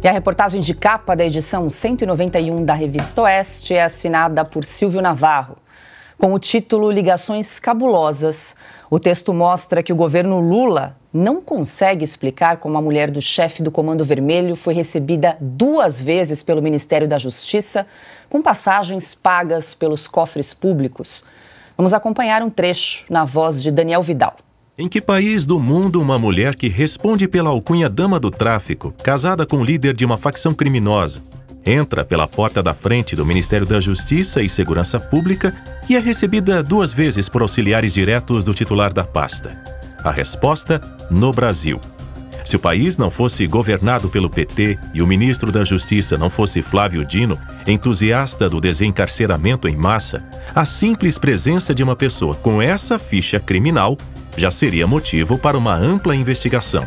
E a reportagem de capa da edição 191 da Revista Oeste é assinada por Silvio Navarro. Com o título Ligações Cabulosas, o texto mostra que o governo Lula não consegue explicar como a mulher do chefe do Comando Vermelho foi recebida 2 vezes pelo Ministério da Justiça, com passagens pagas pelos cofres públicos. Vamos acompanhar um trecho na voz de Daniel Vidal. Em que país do mundo uma mulher que responde pela alcunha dama do tráfico, casada com o líder de uma facção criminosa, entra pela porta da frente do Ministério da Justiça e Segurança Pública e é recebida 2 vezes por auxiliares diretos do titular da pasta? A resposta: no Brasil. Se o país não fosse governado pelo PT e o ministro da Justiça não fosse Flávio Dino, entusiasta do desencarceramento em massa, a simples presença de uma pessoa com essa ficha criminal já seria motivo para uma ampla investigação.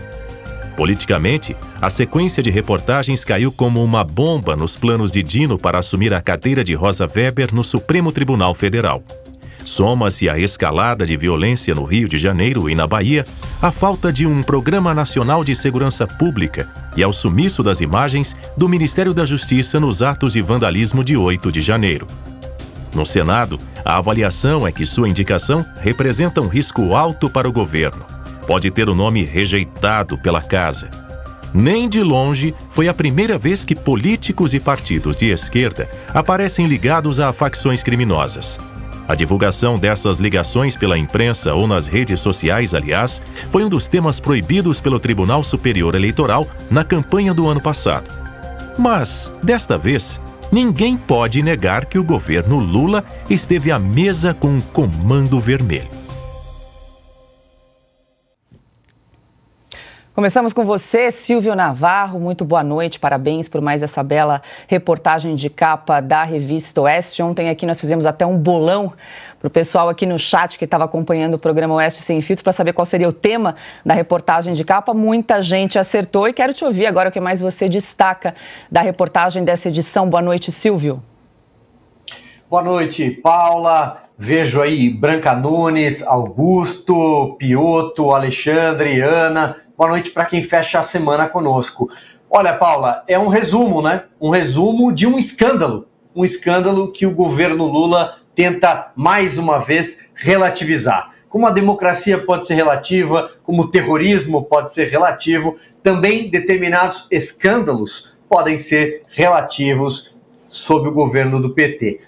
Politicamente, a sequência de reportagens caiu como uma bomba nos planos de Dino para assumir a cadeira de Rosa Weber no Supremo Tribunal Federal. Soma-se à escalada de violência no Rio de Janeiro e na Bahia, a falta de um Programa Nacional de Segurança Pública e ao sumiço das imagens do Ministério da Justiça nos atos de vandalismo de 8 de janeiro. No Senado, a avaliação é que sua indicação representa um risco alto para o governo. Pode ter o nome rejeitado pela casa. Nem de longe foi a primeira vez que políticos e partidos de esquerda aparecem ligados a facções criminosas. A divulgação dessas ligações pela imprensa ou nas redes sociais, aliás, foi um dos temas proibidos pelo Tribunal Superior Eleitoral na campanha do ano passado. Mas, desta vez, ninguém pode negar que o governo Lula esteve à mesa com o Comando Vermelho. Começamos com você, Silvio Navarro. Muito boa noite, parabéns por mais essa bela reportagem de capa da Revista Oeste. Ontem aqui nós fizemos até um bolão para o pessoal aqui no chat que estava acompanhando o programa Oeste Sem Filtro para saber qual seria o tema da reportagem de capa. Muita gente acertou e quero te ouvir agora o que mais você destaca da reportagem dessa edição. Boa noite, Silvio. Boa noite, Paula. Vejo aí Branca Nunes, Augusto, Pioto, Alexandre, Ana. Boa noite para quem fecha a semana conosco. Olha, Paula, é um resumo, né? Um resumo de um escândalo. Um escândalo que o governo Lula tenta, mais uma vez, relativizar. Como a democracia pode ser relativa, como o terrorismo pode ser relativo, também determinados escândalos podem ser relativos sob o governo do PT.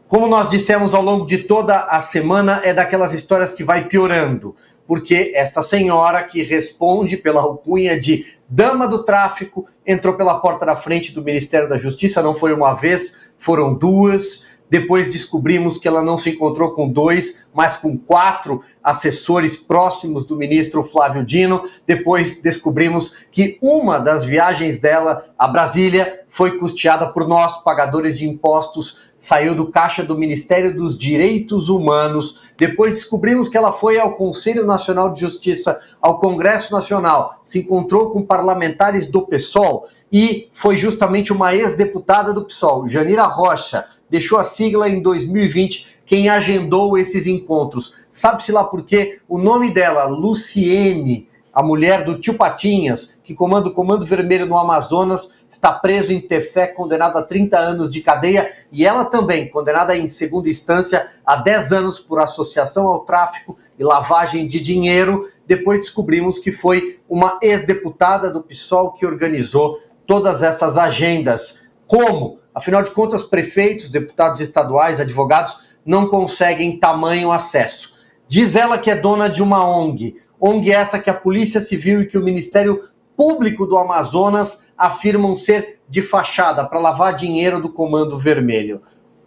Como nós dissemos ao longo de toda a semana, é daquelas histórias que vai piorando, porque esta senhora que responde pela alcunha de dama do tráfico entrou pela porta da frente do Ministério da Justiça, não foi uma vez, foram 2. Depois descobrimos que ela não se encontrou com 2, mas com 4 assessores próximos do ministro Flávio Dino. Depois descobrimos que uma das viagens dela a Brasília foi custeada por nós, pagadores de impostos, saiu do caixa do Ministério dos Direitos Humanos. Depois descobrimos que ela foi ao Conselho Nacional de Justiça, ao Congresso Nacional, se encontrou com parlamentares do PSOL e foi justamente uma ex-deputada do PSOL, Janira Rocha, deixou a sigla em 2020, quem agendou esses encontros. Sabe-se lá por quê? O nome dela, Luciene, a mulher do tio Patinhas, que comanda o Comando Vermelho no Amazonas, está preso em Tefé, condenada a 30 anos de cadeia, e ela também, condenada em segunda instância a 10 anos por associação ao tráfico e lavagem de dinheiro. Depois descobrimos que foi uma ex-deputada do PSOL que organizou todas essas agendas. Como? Afinal de contas, prefeitos, deputados estaduais, advogados não conseguem tamanho acesso. Diz ela que é dona de uma ONG. ONG essa que a Polícia Civil e que o Ministério Público do Amazonas afirmam ser de fachada para lavar dinheiro do Comando Vermelho.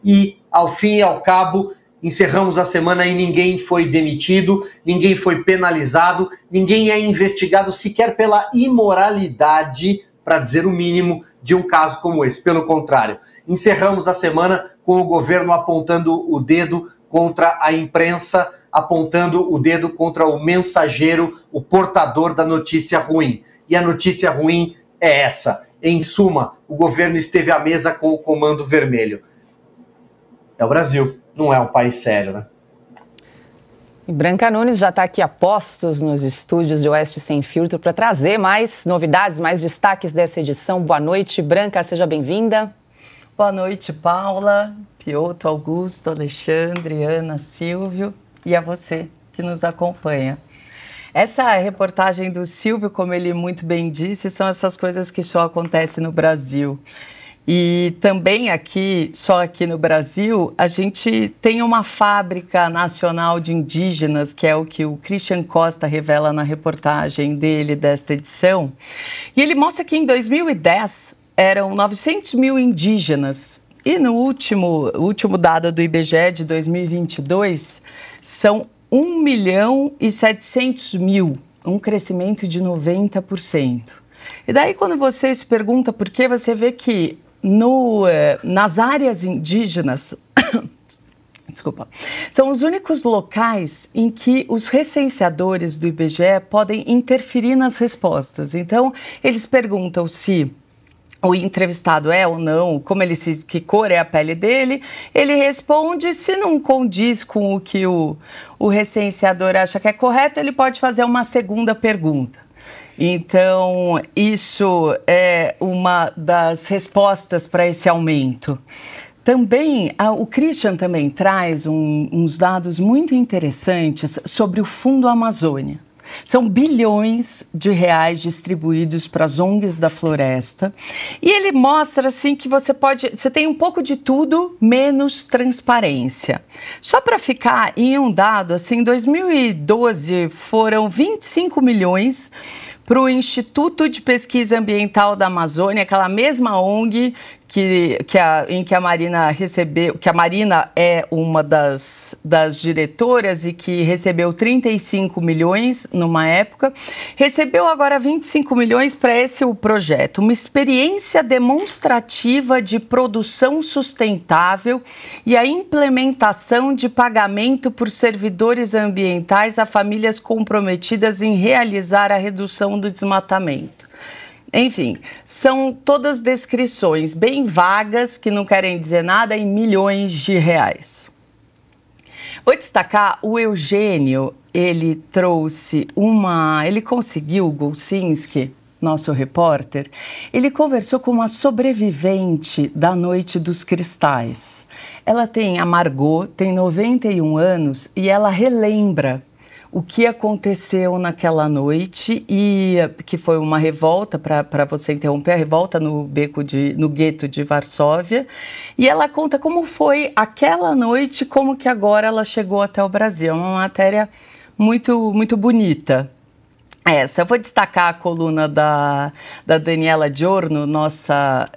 E, ao fim e ao cabo, encerramos a semana e ninguém foi demitido, ninguém foi penalizado, ninguém é investigado sequer pela imoralidade, para dizer o mínimo, de um caso como esse. Pelo contrário, encerramos a semana com o governo apontando o dedo contra a imprensa, apontando o dedo contra o mensageiro, o portador da notícia ruim. E a notícia ruim é essa. Em suma, o governo esteve à mesa com o Comando Vermelho. É o Brasil, não é um país sério, né? Branca Nunes já está aqui a postos nos estúdios de Oeste Sem Filtro para trazer mais novidades, mais destaques dessa edição. Boa noite, Branca, seja bem-vinda. Boa noite, Paula, Piotr, Augusto, Alexandre, Ana, Silvio e a você que nos acompanha. Essa reportagem do Silvio, como ele muito bem disse, são essas coisas que só acontecem no Brasil. E também aqui, só aqui no Brasil, a gente tem uma fábrica nacional de indígenas, que é o que o Christian Costa revela na reportagem dele desta edição. E ele mostra que em 2010 eram 900 mil indígenas. E no último dado do IBGE de 2022, são 1.700.000, um crescimento de 90%. E daí, quando você se pergunta por que, você vê que nas áreas indígenas, desculpa, são os únicos locais em que os recenseadores do IBGE podem interferir nas respostas. Então, eles perguntam se o entrevistado é ou não, que cor é a pele dele, ele responde. Se não condiz com o que o recenseador acha que é correto, ele pode fazer uma segunda pergunta. Então, isso é uma das respostas para esse aumento. Também, o Christian também traz uns dados muito interessantes sobre o Fundo Amazônia. São bilhões de reais distribuídos para as ONGs da floresta. E ele mostra assim que você tem um pouco de tudo, menos transparência. Só para ficar em um dado, assim, em 2012 foram 25 milhões para o Instituto de Pesquisa Ambiental da Amazônia, aquela mesma ONG em que a Marina recebeu, que a Marina é uma das diretoras e que recebeu 35 milhões numa época, recebeu agora 25 milhões para esse projeto, uma experiência demonstrativa de produção sustentável e a implementação de pagamento por servidores ambientais a famílias comprometidas em realizar a redução do desmatamento. Enfim, são todas descrições bem vagas, que não querem dizer nada, em milhões de reais. Vou destacar o Eugênio, ele conseguiu, o Golsinski, nosso repórter, ele conversou com uma sobrevivente da Noite dos Cristais. A Margot, tem 91 anos e ela relembra o que aconteceu naquela noite, e que foi uma revolta, para você interromper, a revolta no gueto de Varsóvia. E ela conta como foi aquela noite, como que agora ela chegou até o Brasil. É uma matéria muito, muito bonita. Eu vou destacar a coluna da Daniela Giorno, nossa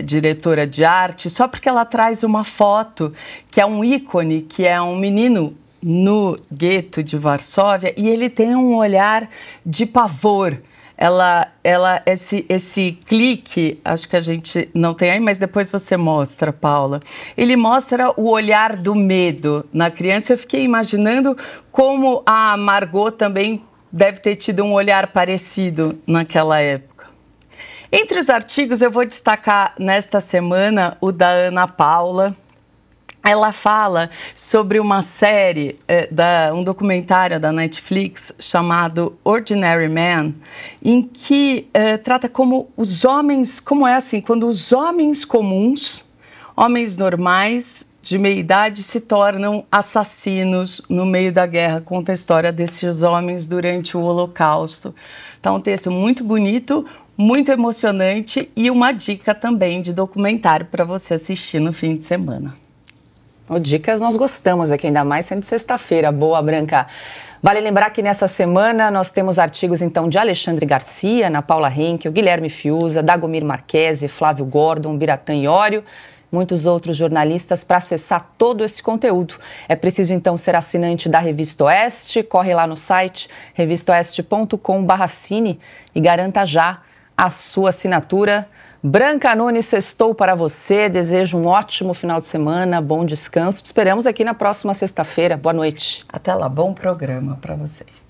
diretora de arte, só porque ela traz uma foto que é um ícone, que é um menino no gueto de Varsóvia, e ele tem um olhar de pavor. Esse clique, acho que a gente não tem aí, mas depois você mostra, Paula. Ele mostra o olhar do medo na criança. Eu fiquei imaginando como a Margot também deve ter tido um olhar parecido naquela época. Entre os artigos, eu vou destacar nesta semana o da Ana Paula. Ela fala sobre uma série, um documentário da Netflix chamado Ordinary Man, em que trata como os homens, quando os homens comuns, homens normais, de meia idade, se tornam assassinos no meio da guerra. Conta a história desses homens durante o Holocausto. Então, um texto muito bonito, muito emocionante e uma dica também de documentário para você assistir no fim de semana. Dicas nós gostamos aqui, ainda mais sendo sexta-feira. Boa, Branca. Vale lembrar que nessa semana nós temos artigos então de Alexandre Garcia, Ana Paula Henkel, Guilherme Fiuza, Dagomir Marquesi, Flávio Gordon, Biratã Iório, muitos outros jornalistas para acessar todo esse conteúdo. É preciso então ser assinante da Revista Oeste, corre lá no site revistaoeste.com/assine e garanta já a sua assinatura. Branca Nunes, sextou para você, desejo um ótimo final de semana, bom descanso. Te esperamos aqui na próxima sexta-feira. Boa noite. Até lá, bom programa para vocês.